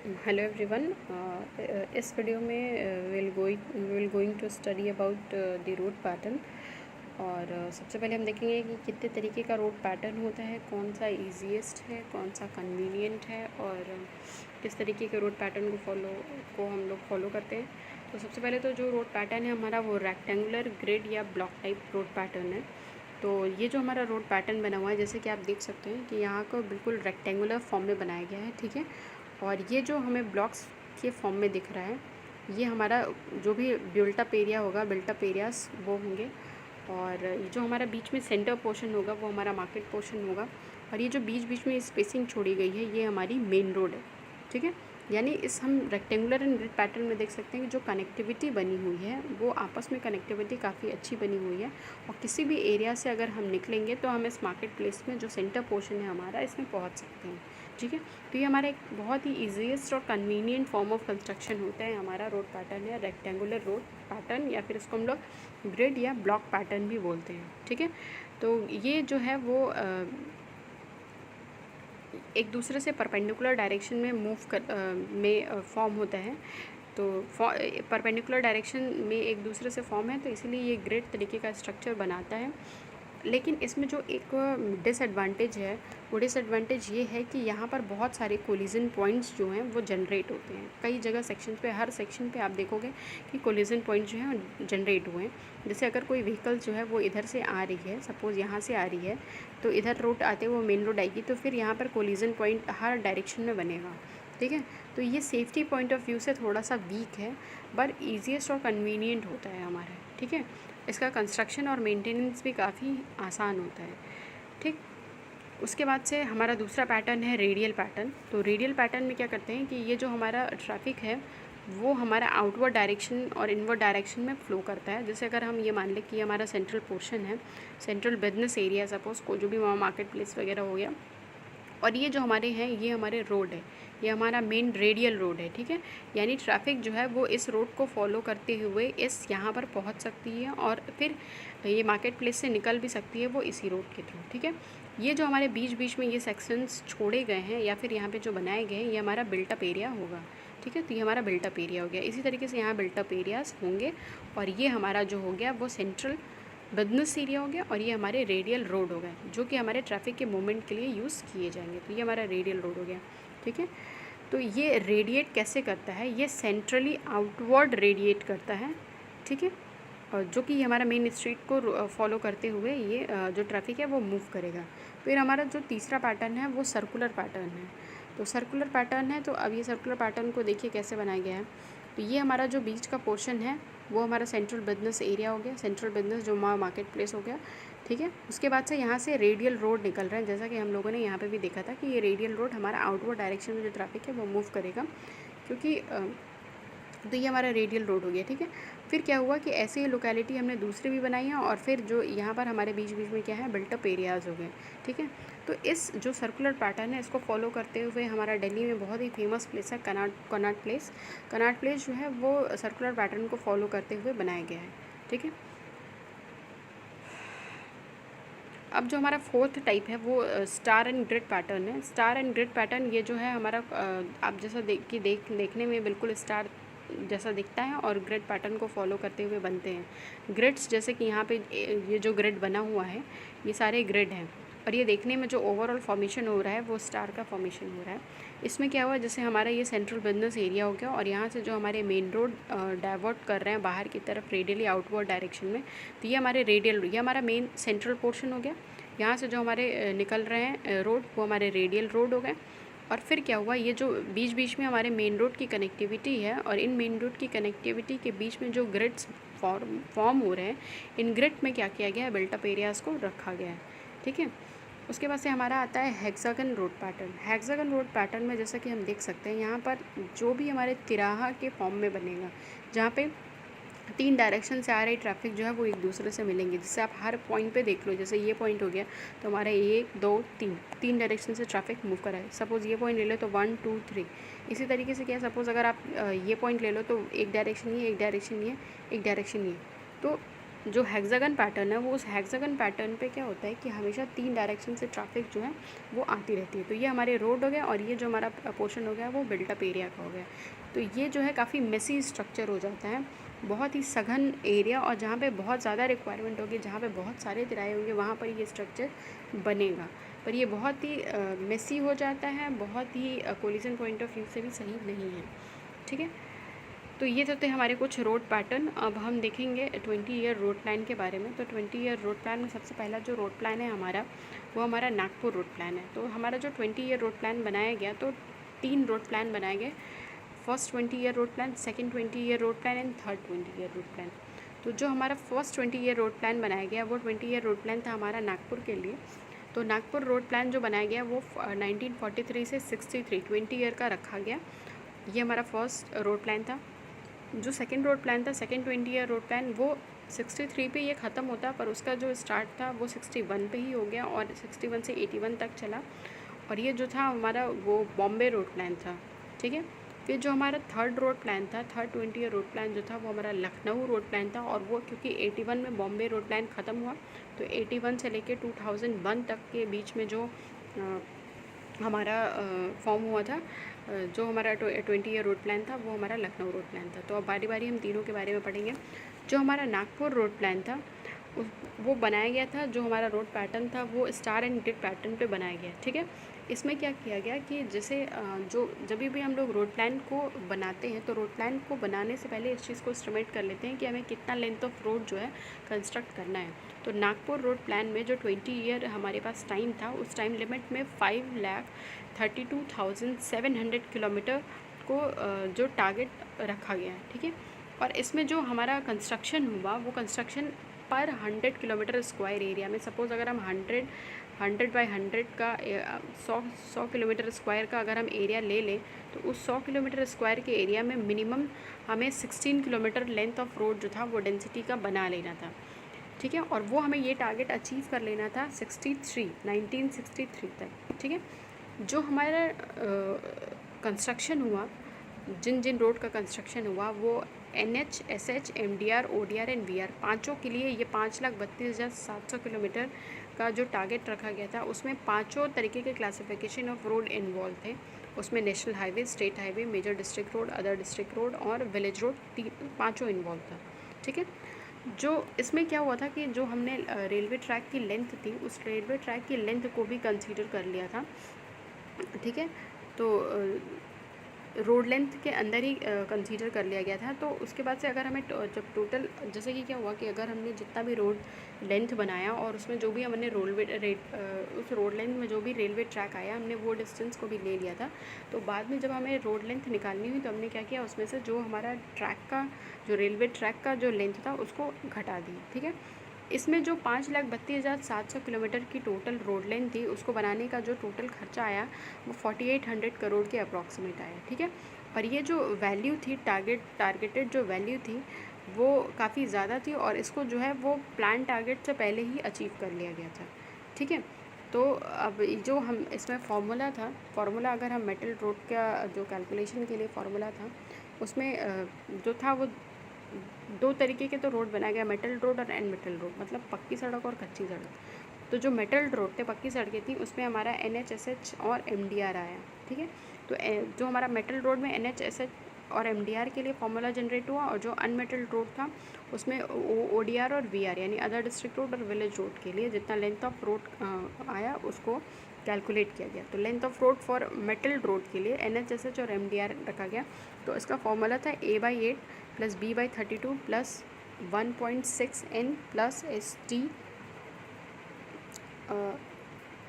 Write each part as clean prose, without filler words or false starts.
Hello everyone. इस video में will going to study about the road pattern. और सबसे पहले हम देखेंगे कि कितने तरीके का रोड पैटर्न होता है, कौन सा इजीएस्ट है, कौन सा कन्वीनियंट है और किस तरीके के रोड पैटर्न को हम लोग फॉलो करते हैं। तो सबसे पहले तो जो रोड पैटर्न है हमारा वो रेक्टेंगुलर, ग्रिड या ब्लॉक टाइप रोड पैटर्न है। तो ये जो हमारा रोड पैटर्न बना हुआ है, जैसे कि आप देख सकते हैं कि यहाँ को बिल्कुल रेक्टेंगुलर फॉर्म में बनाया गया है, ठीक है। और ये जो हमें ब्लॉक्स के फॉर्म में दिख रहा है, ये हमारा जो भी बिल्टअप एरिया होगा, बिल्टअप एरियाज वो होंगे। और ये जो हमारा बीच में सेंटर पोर्शन होगा वो हमारा मार्केट पोर्शन होगा। और ये जो बीच बीच में स्पेसिंग छोड़ी गई है ये हमारी मेन रोड है, ठीक है। यानी इस हम रेक्टेंगुलर एंड ग्रिड पैटर्न में देख सकते हैं कि जो कनेक्टिविटी बनी हुई है वो आपस में कनेक्टिविटी काफ़ी अच्छी बनी हुई है। और किसी भी एरिया से अगर हम निकलेंगे तो हम इस मार्केट प्लेस में जो सेंटर पोर्शन है हमारा, इसमें पहुंच सकते हैं, ठीक है। तो ये हमारा एक बहुत ही ईजीएस्ट और कन्वीनियंट फॉर्म ऑफ कंस्ट्रक्शन होता है, हमारा रोड पैटर्न है रेक्टेंगुलर रोड पैटर्न, या फिर इसको हम लोग ग्रिड या ब्लॉक पैटर्न भी बोलते हैं, ठीक है। तो ये जो है वो एक दूसरे से परपेंडिकुलर डायरेक्शन में फॉर्म होता है। तो परपेंडिकुलर डायरेक्शन में एक दूसरे से फॉर्म है, तो इसीलिए ये ग्रिड तरीके का स्ट्रक्चर बनाता है। लेकिन इसमें जो एक डिसएडवांटेज है, वो डिसएडवांटेज ये है कि यहाँ पर बहुत सारे कोलिजन पॉइंट्स जो हैं वो जनरेट होते हैं कई जगह सेक्शन पे। हर सेक्शन पे आप देखोगे कि कोलिजन पॉइंट जो हैं जनरेट हुए हैं। जैसे अगर कोई व्हीकल जो है वो इधर से आ रही है, सपोज़ यहाँ से आ रही है, तो इधर रोड आते हुए मेन रोड आएगी, तो फिर यहाँ पर कोलिजन पॉइंट हर डायरेक्शन में बनेगा, ठीक है। तो ये सेफ्टी पॉइंट ऑफ व्यू से थोड़ा सा वीक है, पर ईजीएस्ट और कन्वीनियंट होता है हमारा, ठीक है। इसका कंस्ट्रक्शन और मेंटेनेंस भी काफ़ी आसान होता है, ठीक। उसके बाद से हमारा दूसरा पैटर्न है रेडियल पैटर्न। तो रेडियल पैटर्न में क्या करते हैं कि ये जो हमारा ट्रैफिक है वो हमारा आउटवर्ड डायरेक्शन और इनवर्ड डायरेक्शन में फ़्लो करता है। जैसे अगर हम ये मान लें कि हमारा सेंट्रल पोर्शन है, सेंट्रल बिजनेस एरिया सपोज़ को, जो भी वहाँ मार्केट प्लेस वगैरह हो गया, और ये जो हमारे हैं ये हमारे रोड है, ये हमारा मेन रेडियल रोड है, ठीक है। यानी ट्रैफिक जो है वो इस रोड को फॉलो करते हुए इस यहाँ पर पहुँच सकती है और फिर ये मार्केट प्लेस से निकल भी सकती है वो इसी रोड के थ्रू, ठीक है। ये जो हमारे बीच बीच में ये सेक्शंस छोड़े गए हैं या फिर यहाँ पे जो बनाए गए हैं, ये हमारा बिल्टअप एरिया होगा, ठीक है। तो ये हमारा बिल्टअप एरिया हो गया। इसी तरीके से यहाँ बिल्टअप एरियाज होंगे। और ये हमारा जो हो गया वो सेंट्रल बिजनेस एरिया हो गया, और ये हमारे रेडियल रोड हो गए जो कि हमारे ट्रैफिक के मूवमेंट के लिए यूज़ किए जाएंगे। तो ये हमारा रेडियल रोड हो गया, ठीक है। तो ये रेडिएट कैसे करता है, ये सेंट्रली आउटवर्ड रेडिएट करता है, ठीक है। और जो कि हमारा मेन स्ट्रीट को फॉलो करते हुए ये जो ट्रैफिक है वो मूव करेगा। फिर हमारा जो तीसरा पैटर्न है वो सर्कुलर पैटर्न है। तो सर्कुलर पैटर्न है, तो अब ये सर्कुलर पैटर्न को देखिए कैसे बनाया गया है। तो ये हमारा जो बीच का पोर्शन है वो हमारा सेंट्रल बिजनेस एरिया हो गया, सेंट्रल बिजनेस जो मार्केट प्लेस हो गया, ठीक है। उसके बाद से यहाँ से रेडियल रोड निकल रहा है, जैसा कि हम लोगों ने यहाँ पे भी देखा था कि ये रेडियल रोड हमारा आउटवर्ड डायरेक्शन में जो ट्रैफिक है वो मूव करेगा, क्योंकि तो ये हमारा रेडियल रोड हो गया, ठीक है। फिर क्या हुआ कि ऐसे ही लोकेलिटी हमने दूसरी भी बनाई है, और फिर जो यहाँ पर हमारे बीच बीच में क्या है, बिल्टअप एरियाज़ हो गए, ठीक है। तो इस जो सर्कुलर पैटर्न है इसको फॉलो करते हुए हमारा दिल्ली में बहुत ही फेमस प्लेस है कनॉट प्लेस। कनॉट प्लेस जो है वो सर्कुलर पैटर्न को फॉलो करते हुए बनाया गया है, ठीक है। अब जो हमारा फोर्थ टाइप है वो स्टार एंड ग्रिड पैटर्न है। स्टार एंड ग्रिड पैटर्न ये जो है हमारा आप जैसा देखने में बिल्कुल स्टार जैसा दिखता है और ग्रिड पैटर्न को फॉलो करते हुए बनते हैं ग्रिड्स। जैसे कि यहाँ पे ये जो ग्रिड बना हुआ है ये सारे ग्रिड हैं, और ये देखने में जो ओवरऑल फॉर्मेशन हो रहा है वो स्टार का फॉर्मेशन हो रहा है। इसमें क्या हुआ, जैसे हमारा ये सेंट्रल बिजनेस एरिया हो गया, और यहाँ से जो हमारे मेन रोड डाइवर्ट कर रहे हैं बाहर की तरफ रेडियली आउटवर्ड डायरेक्शन में, तो ये हमारे रेडियल, ये हमारा मेन सेंट्रल पोर्शन हो गया। यहाँ से जो हमारे निकल रहे हैं रोड वो हमारे रेडियल रोड हो गए। और फिर क्या हुआ, ये जो बीच बीच में हमारे मेन रोड की कनेक्टिविटी है, और इन मेन रोड की कनेक्टिविटी के बीच में जो ग्रिड्स फॉर्म हो रहे हैं, इन ग्रिड में क्या किया गया है, बिल्टअप एरियाज़ को रखा गया है, ठीक है। उसके बाद से हमारा आता है hexagon road pattern. Hexagon road pattern में जैसा कि हम देख सकते हैं यहाँ पर जो भी हमारे तिराहा के फॉर्म में बनेगा, जहाँ पे 3 डायरेक्शन से आ रही ट्रैफिक जो है वो एक दूसरे से मिलेंगे। जिससे आप हर पॉइंट पे देख लो, जैसे ये पॉइंट हो गया तो हमारा 1 2 3 डायरेक्शन से ट्रैफिक मूव कर रहा है। सपोज़ ये पॉइंट ले लो तो 1 2 3। इसी तरीके से क्या, सपोज़ अगर आप ये पॉइंट ले लो तो एक डायरेक्शन ये, एक डायरेक्शन ये, एक डायरेक्शन ये। तो जो हेक्सागन पैटर्न है वो उस हेक्सागन पैटर्न पे क्या होता है कि हमेशा 3 डायरेक्शन से ट्रैफिक जो है वो आती रहती है। तो ये हमारे रोड हो गया और ये जो हमारा पोर्शन हो गया वो बिल्टअप एरिया का हो गया। तो ये जो है काफ़ी मेसी स्ट्रक्चर हो जाता है, बहुत ही सघन एरिया, और जहाँ पे बहुत ज़्यादा रिक्वायरमेंट होगी, जहाँ पे बहुत सारे किराए होंगे, वहाँ पर ये स्ट्रक्चर बनेगा। पर ये बहुत ही मेसी हो जाता है, बहुत ही कोलिजन पॉइंट ऑफ व्यू से भी सही नहीं है। ठीक है, तो ये तो थे हमारे कुछ रोड पैटर्न। अब हम देखेंगे 20 ईयर रोड प्लान के बारे में। तो 20 ईयर रोड प्लान में सबसे पहला जो रोड प्लान है हमारा, वो हमारा नागपुर रोड प्लान है। तो हमारा जो 20 ईयर रोड प्लान बनाया गया, तो 3 रोड प्लान बनाए गए, first 20 year road plan, second 20 year road plan and third 20 year road plan. तो जो हमारा फर्स्ट 20 ईयर रोड प्लान बनाया गया वो 20 ईयर रोड प्लान था हमारा नागपुर के लिए। तो नागपुर रोड प्लान जो बनाया गया वो 1943 से 63 20 ईयर का रखा गया। ये हमारा फर्स्ट रोड प्लान था। जो सेकेंड रोड प्लान था, सेकेंड 20 ईयर रोड प्लान, वो 63 पे ये ख़त्म होता, पर उसका जो स्टार्ट था वो 61 पे ही हो गया और 61 से 81 तक चला। और ये जो था हमारा वो बॉम्बे रोड प्लान था। ठीक है, फिर जो हमारा थर्ड रोड प्लान था, थर्ड 20 ईयर रोड प्लान जो था वो हमारा लखनऊ रोड प्लान था। और वो क्योंकि 81 में बॉम्बे रोड प्लान ख़त्म हुआ, तो 81 से लेके 2001 तक के बीच में जो हमारा फॉर्म हुआ था, जो हमारा 20 ईयर रोड प्लान था, वो हमारा लखनऊ रोड प्लान था। तो अब बारी बारी हम तीनों के बारे में पढ़ेंगे। जो हमारा नागपुर रोड प्लान था वो बनाया गया था, जो हमारा रोड पैटर्न था वो स्टार एंड ग्रिड पैटर्न पे बनाया गया। ठीक है, इसमें क्या किया गया कि जैसे जो जब भी हम लोग रोड प्लान को बनाते हैं, तो रोड प्लान को बनाने से पहले इस चीज़ को एस्टिमेट कर लेते हैं कि हमें कितना लेंथ ऑफ रोड जो है कंस्ट्रक्ट करना है। तो नागपुर रोड प्लान में जो 20 ईयर हमारे पास टाइम था, उस टाइम लिमिट में 5,32,700 किलोमीटर को जो टारगेट रखा गया है। ठीक है, और इसमें जो हमारा कंस्ट्रक्शन हुआ वो कंस्ट्रक्शन पर 100 किलोमीटर स्क्वायर एरिया में, सपोज़ अगर हम 100 बाई 100 का 100 किलोमीटर स्क्वायर का अगर हम एरिया ले लें, तो उस 100 किलोमीटर स्क्वायर के एरिया में मिनिमम हमें 16 किलोमीटर लेंथ ऑफ रोड जो था वो डेंसिटी का बना लेना था। ठीक है, और वो हमें ये टारगेट अचीव कर लेना था 1963 तक। ठीक है, जो हमारा कंस्ट्रक्शन हुआ, जिन जिन रोड का कंस्ट्रक्शन हुआ, वो NH, SH, MDR, ODR and VR पाँचों के लिए ये 5,32,700 किलोमीटर का जो टारगेट रखा गया था, उसमें पाँचों तरीके के क्लासिफिकेशन ऑफ रोड इन्वॉल्व थे। उसमें national highway, state highway, major district road, other district road और विलेज रोड, पाँचों इन्वॉल्व था। ठीक है, जो इसमें क्या हुआ था कि जो हमने रेलवे ट्रैक की लेंथ थी, उस रेलवे ट्रैक की लेंथ को भी कंसीडर कर लिया था। ठीक है, तो रोड लेंथ के अंदर ही कंसीडर कर लिया गया था। तो उसके बाद से अगर हमें जब टोटल, जैसे कि क्या हुआ कि अगर हमने जितना भी रोड लेंथ बनाया और उसमें जो भी हमने उस रोड लेंथ में जो भी रेलवे ट्रैक आया, हमने वो डिस्टेंस को भी ले लिया था। तो बाद में जब हमें रोड लेंथ निकालनी हुई, तो हमने क्या किया, उसमें से जो हमारा ट्रैक का, जो रेलवे ट्रैक का जो लेंथ था उसको घटा दी। ठीक है, इसमें जो 5,32,700 किलोमीटर की टोटल रोड लेंथ थी, उसको बनाने का जो टोटल खर्चा आया वो 4,800 करोड़ के अप्रॉक्सीमेट आया। ठीक है, और ये जो वैल्यू थी, टारगेटेड जो वैल्यू थी वो काफ़ी ज़्यादा थी, और इसको जो है वो प्लान टारगेट से पहले ही अचीव कर लिया गया था। ठीक है, तो अब जो हम इसमें फार्मूला अगर हम मेटल रोड का जो कैलकुलेशन के लिए फार्मूला था, उसमें जो था वो 2 तरीके के तो रोड बनाया गया, मेटल रोड और एन मेटल रोड, मतलब पक्की सड़क और कच्ची सड़क। तो जो मेटल रोड थे, पक्की सड़कें थी, उसमें हमारा NH, SH और MDR आया। ठीक है, तो जो हमारा मेटल रोड में NH, SH और MDR के लिए फार्मूला जनरेट हुआ, और जो अनमेटल रोड था उसमें ODR और VR यानी अदर डिस्ट्रिक्ट रोड और विलेज रोड के लिए जितना लेंथ ऑफ रोड आया उसको कैलकुलेट किया गया। तो length of road for metal road के लिए NH, SH और MDR रखा गया। तो इसका फॉर्मूला था A/8 plus B/32 plus 1.6N plus ST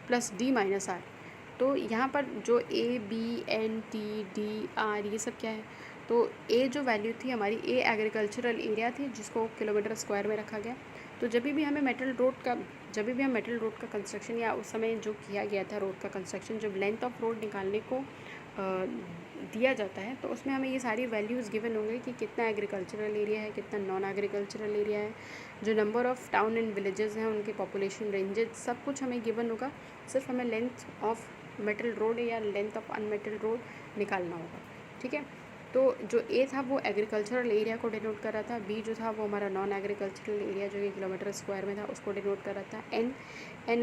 plus D-R। तो यहाँ पर जो A, B, N, T, D, R ये सब क्या है, तो A जो वैल्यू थी हमारी, A एग्रीकल्चरल एरिया थी जिसको किलोमीटर स्क्वायर में रखा गया। तो जब भी हम मेटल रोड का कंस्ट्रक्शन, या उस समय जो किया गया था रोड का कंस्ट्रक्शन, जब लेंथ ऑफ रोड निकालने को दिया जाता है, तो उसमें हमें ये सारी वैल्यूज़ गिवन होंगे कि कितना एग्रीकल्चरल एरिया है, कितना नॉन एग्रीकल्चरल एरिया है, जो number of town and villages हैं, उनके पॉपुलेशन रेंजेस, सब कुछ हमें गिवन होगा। सिर्फ हमें लेंथ ऑफ मेटल रोड या लेंथ ऑफ अनमेटल रोड निकालना होगा। ठीक है, तो जो ए था वो एग्रीकल्चरल एरिया को डिनोट कर रहा था, बी जो था वो हमारा नॉन एग्रीकल्चरल एरिया जो कि किलोमीटर स्क्वायर में था उसको डिनोट कर रहा था, एन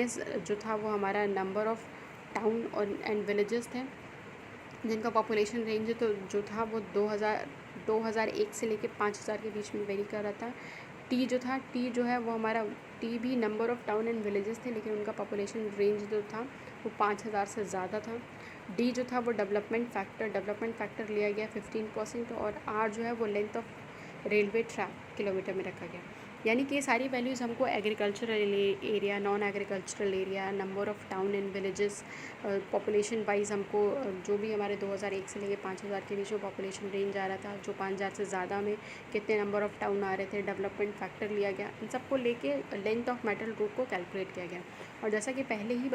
एस जो था वो हमारा नंबर ऑफ़ टाउन और एंड विलेजेस थे जिनका पॉपुलेशन रेंज तो जो था वो 2001 से लेके 5000 के बीच में वेरी कर रहा था। टी जो था, टी जो है वो हमारा टी भी number of town and villages थे, लेकिन उनका पॉपुलेशन रेंज जो था वो 5000 से ज़्यादा था। डी जो था वो डेवलपमेंट फैक्टर लिया गया 15%, और आर जो है वो length of railway track kilometre में रखा गया। यानी कि ये सारी वैल्यूज़ हमको agricultural area, non agricultural area, number of town and villages, population wise हमको जो भी हमारे 2001 से लेके 5000 के बीच में पॉपुलेशन रेंज आ रहा था, जो 5000 से ज़्यादा में कितने नंबर ऑफ़ टाउन आ रहे थे, डेवलपमेंट फैक्टर लिया गया, इन सबको लेके लेंथ ऑफ मेटल रोड को कैलकुलेट किया गया। और जैसा कि पहले ही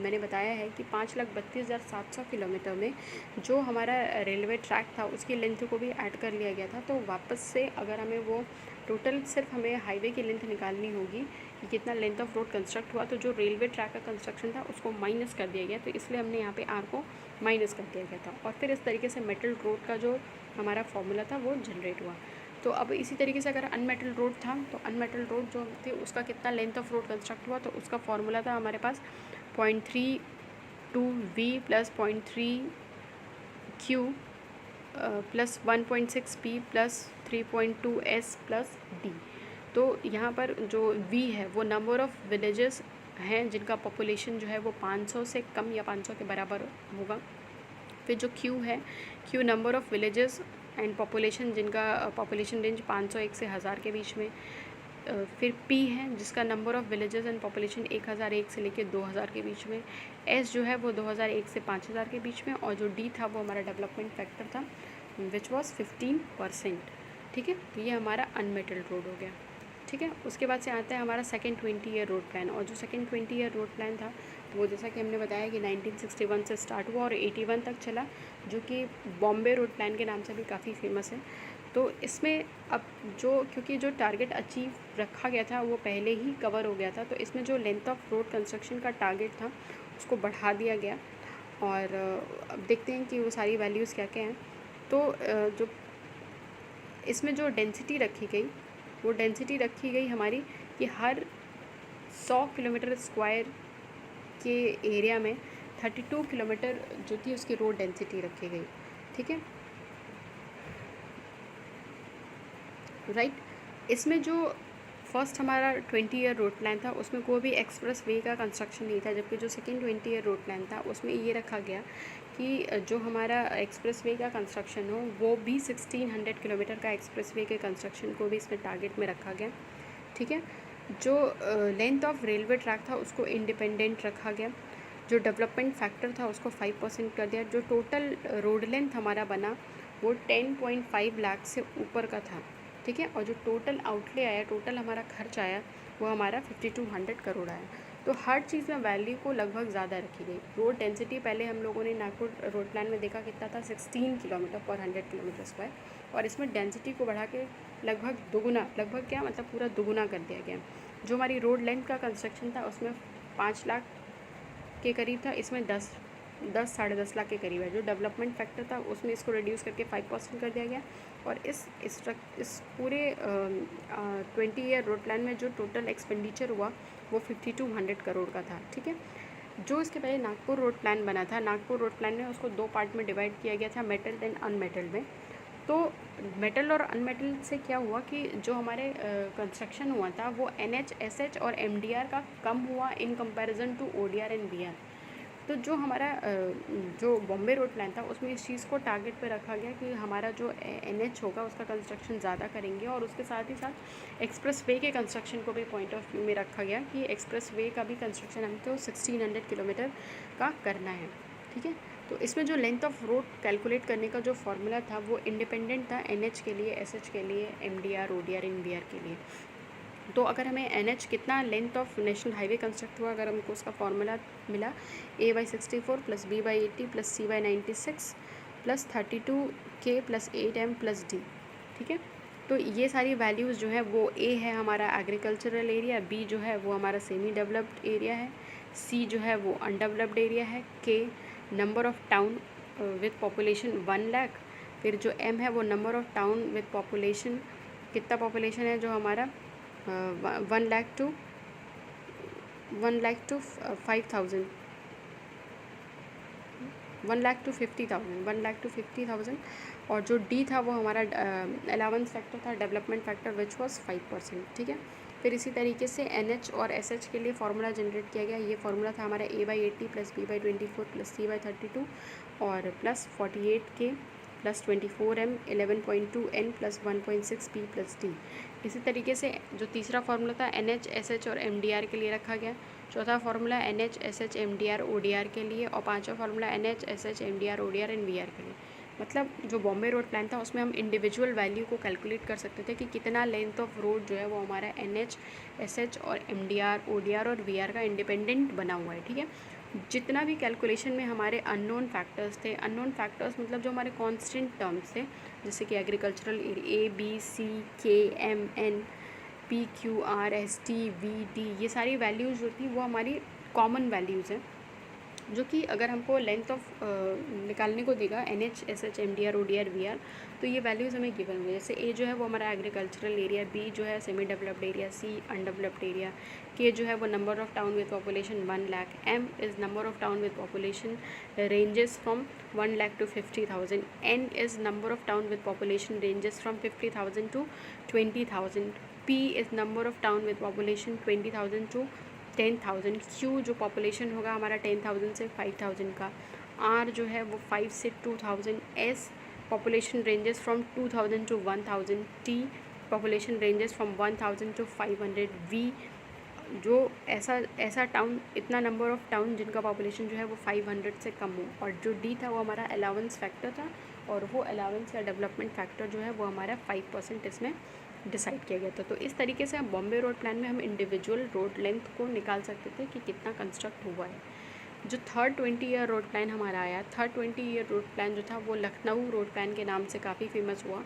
मैंने बताया है कि 5,32,700 किलोमीटर में जो हमारा रेलवे ट्रैक था उसकी लेंथ को भी ऐड कर लिया गया था। तो वापस से अगर हमें वो टोटल सिर्फ हमें हाईवे की लेंथ निकालनी होगी कि कितना लेंथ ऑफ रोड कंस्ट्रक्ट हुआ, तो जो रेलवे ट्रैक का कंस्ट्रक्शन था उसको माइनस कर दिया गया, तो इसलिए हमने यहाँ पे आर को माइनस कर दिया गया था। और फिर इस तरीके से मेटल रोड का जो हमारा फॉर्मूला था वो जनरेट हुआ। तो अब इसी तरीके से अगर अनमेटल रोड था तो अनमेटल रोड जो थे उसका कितना लेंथ ऑफ रोड कंस्ट्रक्ट हुआ, तो उसका फॉर्मूला था हमारे पास 0.32V plus 0.3Q plus 1.6P plus 3.2S plus D। तो यहाँ पर जो V है वो नंबर ऑफ़ विलेजेस हैं जिनका पॉपुलेशन जो है वो 500 से कम या 500 के बराबर होगा। फिर जो Q है, Q number of villages and population जिनका पॉपुलेशन रेंज 501 से 1000 के बीच में। फिर P है जिसका number of villages and population 1001 से लेके 2000 के बीच में। S जो है वो 2001 से 5000 के बीच में, और जो D था वो हमारा डेवलपमेंट फैक्टर था विच वॉज 15%। ठीक है, तो ये हमारा अनमेटल्ड रोड हो गया। ठीक है, उसके बाद से आता है हमारा सेकेंड 20 ईयर रोड प्लान। और जो सेकेंड 20 ईयर रोड प्लान था तो वो जैसा कि हमने बताया कि 1961 से स्टार्ट हुआ और 81 तक चला, जो कि बॉम्बे रोड प्लान के नाम से भी काफ़ी फेमस है। तो इसमें अब क्योंकि जो टारगेट अचीव रखा गया था वो पहले ही कवर हो गया था, तो इसमें जो लेंथ ऑफ रोड कंस्ट्रक्शन का टारगेट था उसको बढ़ा दिया गया। और अब देखते हैं कि वो सारी वैल्यूज़ क्या क्या हैं। तो जो इसमें जो डेंसिटी रखी गई वो डेंसिटी रखी गई हमारी कि हर 100 किलोमीटर स्क्वायर के एरिया में 32 किलोमीटर जो थी उसकी रोड डेंसिटी रखी गई। ठीक है, राइट। इसमें जो फर्स्ट हमारा 20 ईयर रोड प्लान था उसमें कोई भी एक्सप्रेस वे का कंस्ट्रक्शन नहीं था, जबकि जो सेकेंड 20 ईयर रोड प्लान था उसमें ये रखा गया कि जो हमारा एक्सप्रेस वे का कंस्ट्रक्शन हो वो भी 1600 किलोमीटर का एक्सप्रेस वे के कंस्ट्रक्शन को भी इसमें टारगेट में रखा गया। ठीक है, जो लेंथ ऑफ रेलवे ट्रैक था उसको इंडिपेंडेंट रखा गया। जो डेवलपमेंट फैक्टर था उसको 5% कर दिया। जो टोटल रोड लेंथ हमारा बना वो 10.5 लाख से ऊपर का था। ठीक है, और जो टोटल आउटले आया, टोटल हमारा खर्च आया वो हमारा 5200 करोड़ आया। तो हर चीज़ में वैल्यू को लगभग ज़्यादा रखी गई। रोड डेंसिटी पहले हम लोगों ने नागपुर रोड प्लान में देखा कितना था, 16 किलोमीटर पर 100 किलोमीटर स्क्वायर, और इसमें डेंसिटी को बढ़ा के लगभग दुगुना, लगभग क्या मतलब पूरा दुगुना कर दिया गया। जो हमारी रोड लेंथ का कंस्ट्रक्शन था उसमें 5 लाख के करीब था, इसमें 10 साढ़े 10 लाख के करीब है। जो डेवलपमेंट फैक्टर था उसमें इसको रिड्यूस करके 5% कर दिया गया। और इस पूरे 20 ईयर रोड प्लान में जो टोटल एक्सपेंडिचर हुआ वो 5200 करोड़ का था। ठीक है, जो इसके पहले नागपुर रोड प्लान बना था, नागपुर रोड प्लान में उसको 2 पार्ट में डिवाइड किया गया था, मेटल एंड अनमेटल में। तो मेटल और अनमेटल से क्या हुआ कि जो हमारे कंस्ट्रक्शन हुआ था वो NH, SH और MDR का कम हुआ in comparison to ODR and BR। तो जो हमारा जो बॉम्बे रोड प्लान था उसमें इस चीज़ को टारगेट पे रखा गया कि हमारा जो NH होगा उसका कंस्ट्रक्शन ज़्यादा करेंगे, और उसके साथ ही साथ एक्सप्रेस वे के कंस्ट्रक्शन को भी पॉइंट ऑफ व्यू में रखा गया कि एक्सप्रेस वे का भी कंस्ट्रक्शन हमको 1600 किलोमीटर का करना है। ठीक है, तो इसमें जो लेंथ ऑफ रोड कैलकुलेट करने का जो फॉर्मूला था वो इंडिपेंडेंट था NH के लिए, SH के लिए, MDR, ODR एंड BR के लिए। तो अगर हमें NH कितना length of national highway construct हुआ, अगर हमको उसका फॉर्मूला मिला A/64 plus B/80 plus C/96 plus 32K plus 8M plus D। ठीक है, तो ये सारी वैल्यूज़ जो है वो A है हमारा एग्रीकल्चरल एरिया, B जो है वो हमारा सेमी डेवलप्ड एरिया है, C जो है वो अनडेवलप्ड एरिया है, K number of town with population 1 lakh, फिर जो M है वो number of town with population, कितना पॉपुलेशन है जो हमारा 1 lakh to 5,000, 1 lakh to 50,000, 1 lakh to 50,000। और जो D था वो हमारा अलाउंस फैक्टर था, डेवलपमेंट फैक्टर, विच वॉज 5%। ठीक है। फिर इसी तरीके से NH और SH के लिए फार्मूला जनरेट किया गया। ये फार्मूला था हमारा A/80 + B/24 + C/32 और plus 48K + 24M 11.2 N + 1.6 P + D। इसी तरीके से जो तीसरा फार्मूला था NH, SH और MDR के लिए रखा गया। चौथा formula NH, SH, MDR, ODR के लिए, और पांचवा formula NH, SH, MDR, ODR and VR के लिए। मतलब जो बॉम्बे रोड प्लान था उसमें हम इंडिविजुअल वैल्यू को कैलकुलेट कर सकते थे कि कितना लेंथ ऑफ रोड जो है वो हमारा NH, SH और MDR, ODR और VR का इंडिपेंडेंट बना हुआ है। ठीक है। जितना भी कैलकुलेशन में हमारे अननोन फैक्टर्स थे, अननोन फैक्टर्स मतलब जो हमारे कांस्टेंट टर्म्स थे, जैसे कि agricultural A, B, C, K, M, N, P, Q, R, S, T, V, D, ये सारी वैल्यूज़ जो थी वो हमारी कॉमन वैल्यूज़ हैं, जो कि अगर हमको लेंथ ऑफ निकालने को देगा NH, SH, MDR, ODR, VR, तो ये वैल्यूज़ हमें गिवन हुई है। जैसे A जो है वो हमारा एग्रीकल्चरल एरिया, B जो है semi developed area, C undeveloped area, K जो है वो number of town with population 1 lakh, M is number of town with population ranges from 1 lakh to 50,000, N is number of town with population ranges from 50,000 to 20,000, P is number of town with population 20,000 to 10,000, Q जो population होगा हमारा 10,000 से 5,000 का, R जो है वो 5 से 2,000, S population ranges from 2,000 to 1,000, T population ranges from 1,000 to 500, V जो ऐसा टाउन, इतना नंबर ऑफ़ टाउन जिनका पॉपुलेशन जो है वो 500 से कम हो। और जो D था वो हमारा अलाउंस फैक्टर था, और वो अलाउंस या डेवलपमेंट फैक्टर जो है वो हमारा 5% इसमें डिसाइड किया गया था। तो इस तरीके से हम बॉम्बे रोड प्लान में हम इंडिविजुअल रोड लेंथ को निकाल सकते थे कि कितना कंस्ट्रक्ट हुआ है। जो थर्ड 20 ईयर रोड प्लान हमारा आया, थर्ड 20 ईयर रोड प्लान जो था वो लखनऊ रोड प्लान के नाम से काफ़ी फेमस हुआ।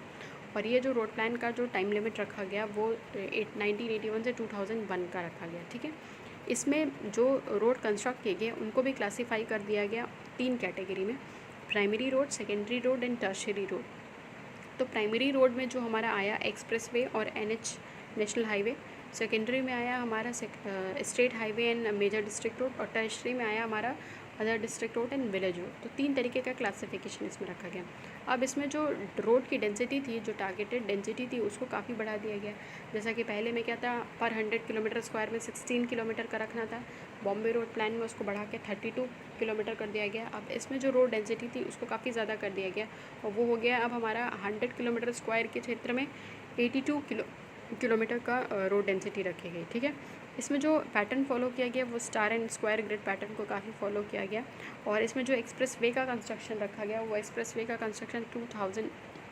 और ये जो रोड प्लान का जो टाइम लिमिट रखा गया वो 1981 से 2001 का रखा गया। ठीक है। इसमें जो रोड कंस्ट्रक्ट किए गए उनको भी क्लासीफाई कर दिया गया 3 कैटेगरी में, primary road, secondary road and tertiary road. तो प्राइमरी रोड में जो हमारा आया एक्सप्रेसवे और NH नेशनल हाईवे, सेकेंडरी में आया हमारा state highway and major district road, और टर्शरी में आया हमारा other district road and village road. तो 3 तरीके का क्लासिफिकेशन इसमें रखा गया। अब इसमें जो रोड की डेंसिटी थी, जो टारगेटेड डेंसिटी थी, उसको काफ़ी बढ़ा दिया गया। जैसा कि पहले में क्या था, पर 100 किलोमीटर स्क्वायर में 16 किलोमीटर का रखना था, बॉम्बे रोड प्लान में उसको बढ़ा के 32 किलोमीटर कर दिया गया। अब इसमें जो रोड डेंसिटी थी उसको काफ़ी ज़्यादा कर दिया गया, और वो हो गया अब हमारा 100 किलोमीटर स्क्वायर के क्षेत्र में 82 किलोमीटर का रोड डेंसिटी रखी गई। ठीक है। इसमें जो पैटर्न फॉलो किया गया वो star and square grid pattern को काफ़ी फॉलो किया गया। और इसमें जो एक्सप्रेस वे का कंस्ट्रक्शन रखा गया वो एक्सप्रेस वे का कंस्ट्रक्शन 2000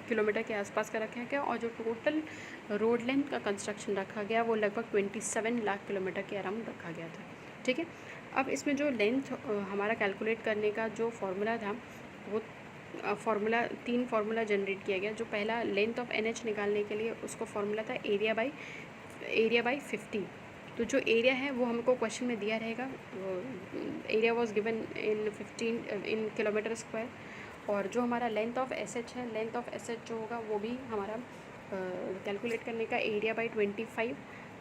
किलोमीटर के आसपास का रखा गया, और जो टोटल रोड लेंथ का कंस्ट्रक्शन रखा गया वो लगभग 27 लाख किलोमीटर के अराउंड रखा गया था। ठीक है। अब इसमें जो लेंथ हमारा कैलकुलेट करने का जो फार्मूला था वो फार्मूला 3 फार्मूला जनरेट किया गया। जो पहला लेंथ ऑफ NH निकालने के लिए उसको फार्मूला था एरिया बाई 50। तो जो एरिया है वो हमको क्वेश्चन में दिया रहेगा, area was given in 15 in kilometre square. और जो हमारा लेंथ ऑफ SH है, लेंथ ऑफ SH जो होगा वो भी हमारा कैलकुलेट करने का एरिया बाई 25।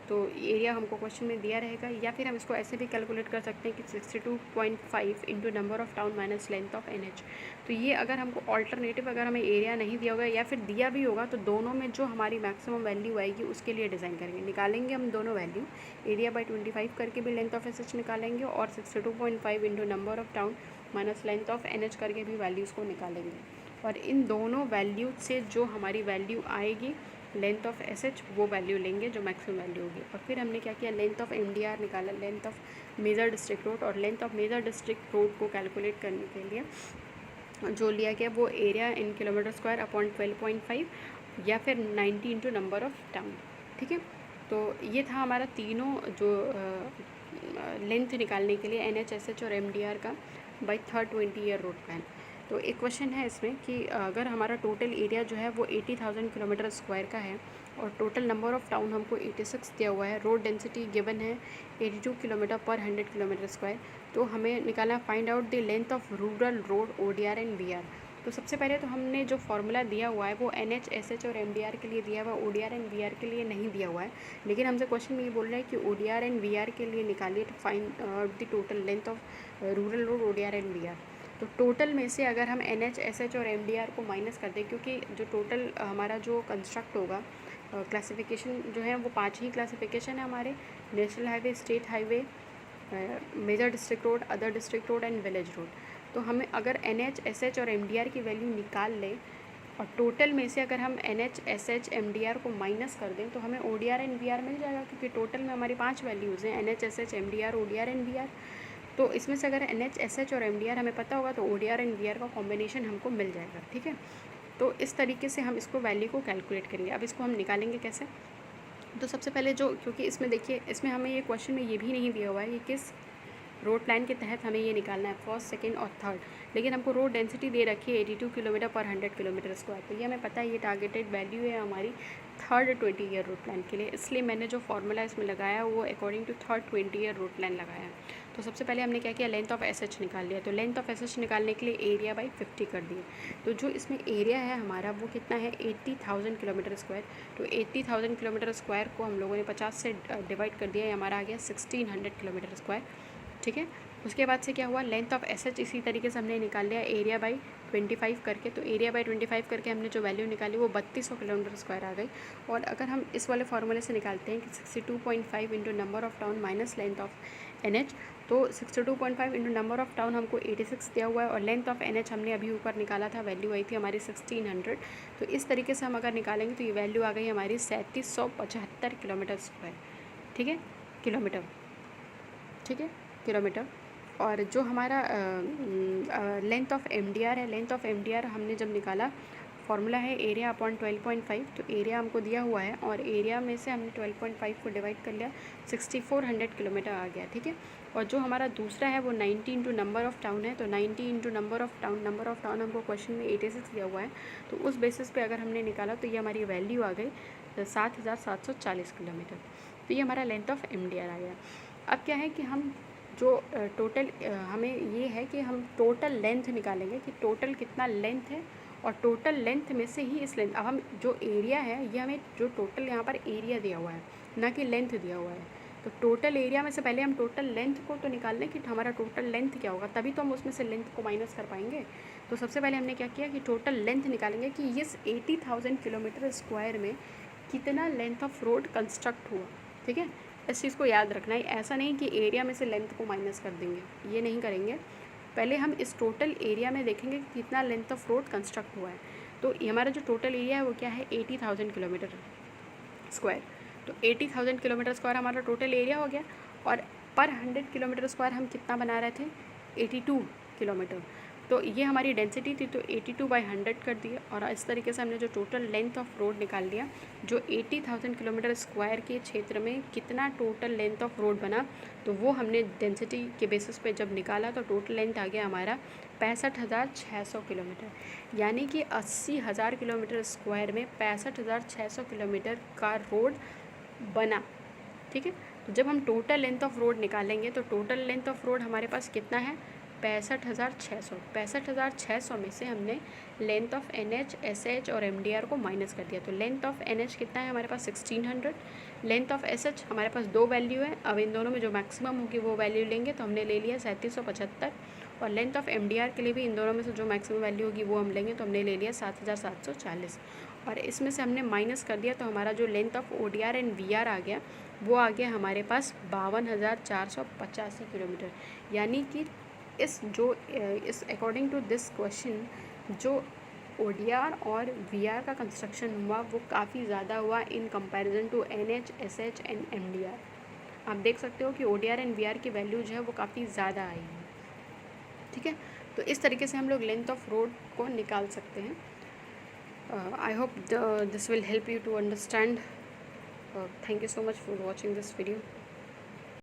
तो एरिया हमको क्वेश्चन में दिया रहेगा, या फिर हम इसको ऐसे भी कैलकुलेट कर सकते हैं कि 62.5 into number of town minus length of NH। तो ये अगर हमको ऑल्टरनेटिव, अगर हमें एरिया नहीं दिया होगा या फिर दिया भी होगा, तो दोनों में जो हमारी मैक्सिमम वैल्यू आएगी उसके लिए डिज़ाइन करेंगे, निकालेंगे हम दोनों वैल्यू, एरिया बाई 25 करके भी लेंथ ऑफ SH निकालेंगे, और 62.5 into number of town minus length of NH करके भी वैल्यूज़ को निकालेंगे। और इन दोनों वैल्यू से जो हमारी वैल्यू आएगी लेंथ ऑफ SH, वो वैल्यू लेंगे जो मैक्सिमम वैल्यू होगी। और फिर हमने क्या किया, लेंथ ऑफ MDR निकाला, length of major district road, और length of major district road को कैलकुलेट करने के लिए जो लिया गया वो area in kilometre square upon 12.5, या फिर 90 इंटू नंबर ऑफ़ टाउन। ठीक है। तो ये था हमारा तीनों जो लेंथ निकालने के लिए NH, SH और MDR का by third 20 year road plan. तो एक क्वेश्चन है इसमें कि अगर हमारा टोटल एरिया जो है वो 80,000 किलोमीटर स्क्वायर का है, और टोटल नंबर ऑफ़ टाउन हमको 86 दिया हुआ है, रोड डेंसिटी गिवन है 82 किलोमीटर पर 100 किलोमीटर स्क्वायर, तो हमें निकालना find out the length of rural road ODR and VR। तो सबसे पहले तो हमने जो फार्मूला दिया हुआ है वो NH, SH और MDR के लिए दिया हुआ है, ODR एंड VR के लिए नहीं दिया हुआ है। लेकिन हमसे क्वेश्चन में ये बोल रहा है कि ODR एंड VR के लिए निकालिए तो find the total length of rural road ODR and VR। तो टोटल में से अगर हम NH, SH और MDR को माइनस कर दें, क्योंकि जो टोटल हमारा जो कंस्ट्रक्ट होगा क्लासिफिकेशन जो है वो 5 ही क्लासिफिकेशन है हमारे, national highway, state highway, major district road, other district road and village road. तो हमें अगर NH, SH और MDR की वैल्यू निकाल लें और टोटल में से अगर हम NH, SH, MDR को माइनस कर दें तो हमें ODR एंड VR मिल जाएगा, क्योंकि टोटल में हमारी 5 वैल्यूज़ हैं, NH, SH, MDR, ODR and VR। तो इसमें से अगर NH, SH और MDR हमें पता होगा तो ODR एंड VR का कॉम्बिनेशन हमको मिल जाएगा। ठीक है, तो इस तरीके से हम इसको वैल्यू को कैलकुलेट करेंगे। अब इसको हम निकालेंगे कैसे? तो सबसे पहले जो, क्योंकि इसमें देखिए, इसमें हमें ये क्वेश्चन में ये भी नहीं दिया हुआ है कि किस रोड प्लान के तहत हमें ये निकालना है, फर्स्ट, सेकंड और थर्ड। लेकिन हमको रोड डेंसिटी दे रखी है 82 किलोमीटर पर 100 किलोमीटर स्क्वायर। तो ये हमें पता है ये टारगेटेड वैल्यू है हमारी थर्ड 20 ईयर रोड प्लान के लिए, इसलिए मैंने जो फार्मूला इसमें लगाया वो according to third 20 year road plan लगाया। तो सबसे पहले हमने क्या किया, लेंथ ऑफ SH निकाल लिया। तो लेंथ ऑफ SH निकालने के लिए एरिया बाई 50 कर दिए। तो जो इसमें एरिया है हमारा वो कितना है, 80,000 किलोमीटर स्क्वायर। तो 80,000 किलोमीटर स्क्वायर को हम लोगों ने 50 से डिवाइड कर दिया, हमारा आ गया 1600 किलोमीटर स्क्वायर। ठीक है, उसके बाद से क्या हुआ, लेंथ ऑफ SH इसी तरीके से हमने निकाल लिया एरिया बाई 25 करके। तो एरिया बाई 25 करके हमने जो वैल्यू निकाली वो 3200 किलोमीटर स्क्वायर आ गई। और अगर हम इस वाले फार्मूले से निकालते हैं कि 62.5 into number of town minus length of NH, तो 62.5 इंटू नंबर ऑफ टाउन हमको 86 दिया हुआ है, और लेंथ ऑफ NH हमने अभी ऊपर निकाला था, वैल्यू आई थी हमारी 1600। तो इस तरीके से हम अगर निकालेंगे तो ये वैल्यू आ गई हमारी 3775 किलोमीटर स्क्वायर। ठीक है, किलोमीटर, ठीक है, किलोमीटर। और जो हमारा लेंथ ऑफ MDR है, लेंथ ऑफ MDR हमने जब निकाला, फार्मूला है एरिया अपॉन 12.5। तो एरिया हमको दिया हुआ है और एरिया में से हमने 12.5 को डिवाइड कर लिया, 6400 किलोमीटर आ गया। ठीक है, और जो हमारा दूसरा है वो 90 इंटू नंबर ऑफ़ टाउन है। तो 90 into number of town, number of town हमको क्वेश्चन में 86 दिया हुआ है, तो उस बेसिस पे अगर हमने निकाला तो ये हमारी वैल्यू आ गई 7740 किलोमीटर। तो ये हमारा लेंथ ऑफ MDR आ गया। अब क्या है कि हम जो टोटल हमें ये है कि हम टोटल लेंथ निकालेंगे कि टोटल कितना लेंथ है, और टोटल लेंथ में से ही इस लेंथ, अब हम जो एरिया है ये हमें जो टोटल यहाँ पर एरिया दिया हुआ है ना कि लेंथ दिया हुआ है। तो टोटल एरिया में से पहले हम टोटल लेंथ को तो निकाल लें कि हमारा टोटल लेंथ क्या होगा, तभी तो हम उसमें से लेंथ को माइनस कर पाएंगे। तो सबसे पहले हमने क्या किया कि टोटल लेंथ निकालेंगे कि इस 80,000 किलोमीटर स्क्वायर में कितना लेंथ ऑफ रोड कंस्ट्रक्ट हुआ। ठीक है, इस चीज़ को याद रखना है, ऐसा नहीं कि एरिया में से लेंथ को माइनस कर देंगे, ये नहीं करेंगे। पहले हम इस टोटल एरिया में देखेंगे कि कितना लेंथ ऑफ रोड कंस्ट्रक्ट हुआ है। तो हमारा जो टोटल एरिया है वो क्या है, 80,000 किलोमीटर स्क्वायर। तो 80,000 किलोमीटर स्क्वायर हमारा टोटल एरिया हो गया, और पर 100 किलोमीटर स्क्वायर हम कितना बना रहे थे, 82 किलोमीटर। तो ये हमारी डेंसिटी थी, तो 82/100 कर दिया, और इस तरीके से हमने जो टोटल लेंथ ऑफ रोड निकाल लिया, जो 80,000 किलोमीटर स्क्वायर के क्षेत्र में कितना टोटल लेंथ ऑफ रोड बना, तो वो हमने डेंसिटी के बेसिस पे जब निकाला तो टोटल लेंथ आ गया हमारा 65,600 किलोमीटर। यानी कि 80,000 किलोमीटर स्क्वायर में 65,600 किलोमीटर का रोड बना। ठीक है, तो जब हम टोटल लेंथ ऑफ रोड निकालेंगे तो टोटल लेंथ ऑफ रोड हमारे पास कितना है, 65,600। 65,600 में से हमने लेंथ ऑफ NH, SH और MDR को माइनस कर दिया। तो लेंथ ऑफ NH कितना है हमारे पास 1600, लेंथ ऑफ SH हमारे पास 2 वैल्यू है, अब इन दोनों में जो मैक्सिमम होगी वो वैल्यू लेंगे, तो हमने ले लिया 3775। और लेंथ ऑफ MDR के लिए भी इन दोनों में से जो मैक्सिमम वैल्यू होगी वो हम लेंगे, तो हमने ले लिया 7740। और इसमें से हमने माइनस कर दिया, तो हमारा जो length of ODR and VR आ गया वो आ गया हमारे पास 52,485 किलोमीटर। यानी कि इस अकॉर्डिंग टू दिस क्वेश्चन जो ODR और VR का कंस्ट्रक्शन हुआ वो काफ़ी ज़्यादा हुआ in comparison to NH, SH and MDR। आप देख सकते हो कि ODR एंड VR की वैल्यू जो है वो काफ़ी ज़्यादा आई है। ठीक है, तो इस तरीके से हम लोग लेंथ ऑफ रोड को निकाल सकते हैं। I hope this will help you to understand. Thank you so much for watching this video.